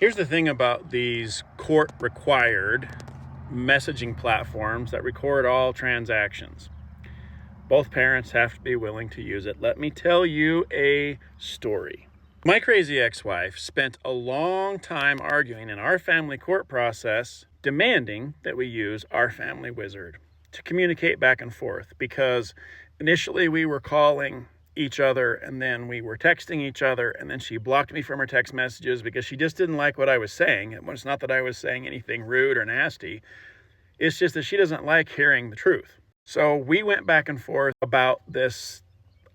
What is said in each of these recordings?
Here's the thing about these court-required messaging platforms that record all transactions. Both parents have to be willing to use it. Let me tell you a story. My crazy ex-wife spent a long time arguing in our family court process, demanding that we use our family wizard to communicate back and forth, because initially we were calling each other and then we were texting each other, and then she blocked me from her text messages because she just didn't like what I was saying. It's not that I was saying anything rude or nasty. It's just that she doesn't like hearing the truth. So we went back and forth about this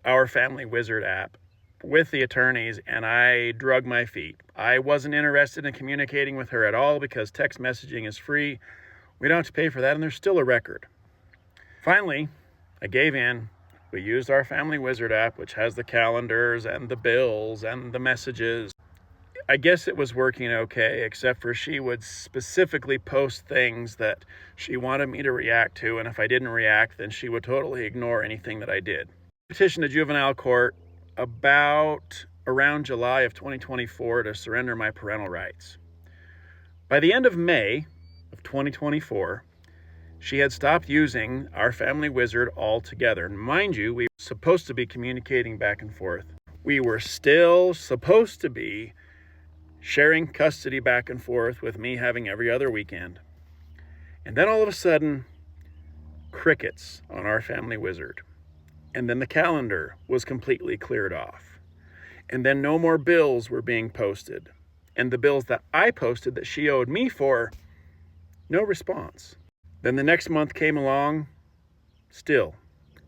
Our Family Wizard app with the attorneys, and I drug my feet. I wasn't interested in communicating with her at all because text messaging is free. We don't have to pay for that, and there's still a record. Finally, I gave in. We used our Family Wizard app, which has the calendars and the bills and the messages. I guess it was working okay, except for she would specifically post things that she wanted me to react to, and if I didn't react, then she would totally ignore anything that I did. I petitioned the juvenile court around July of 2024 to surrender my parental rights. By the end of May of 2024, she had stopped using our Family Wizard altogether. And mind you, we were supposed to be communicating back and forth. We were still supposed to be sharing custody back and forth, with me having every other weekend. And then all of a sudden, crickets on our Family Wizard. And then the calendar was completely cleared off. And then no more bills were being posted. And the bills that I posted that she owed me for, no response. Then the next month came along, still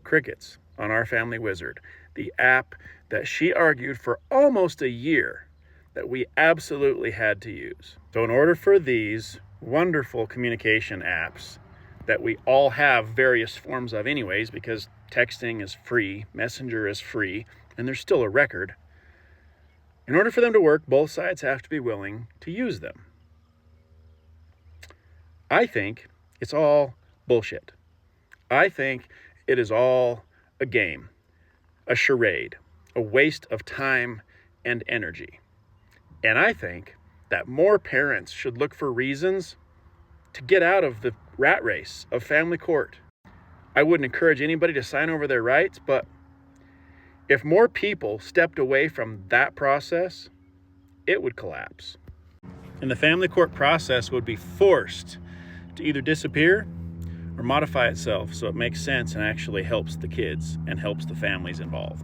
crickets on our Family Wizard, the app that she argued for almost a year that we absolutely had to use. So in order for these wonderful communication apps that we all have various forms of anyways, because texting is free, Messenger is free, and there's still a record, in order for them to work, both sides have to be willing to use them. I think it's all bullshit. I think it is all a game, a charade, a waste of time and energy. And I think that more parents should look for reasons to get out of the rat race of family court. I wouldn't encourage anybody to sign over their rights, but if more people stepped away from that process, it would collapse. And the family court process would be forced to either disappear or modify itself so it makes sense and actually helps the kids and helps the families involved.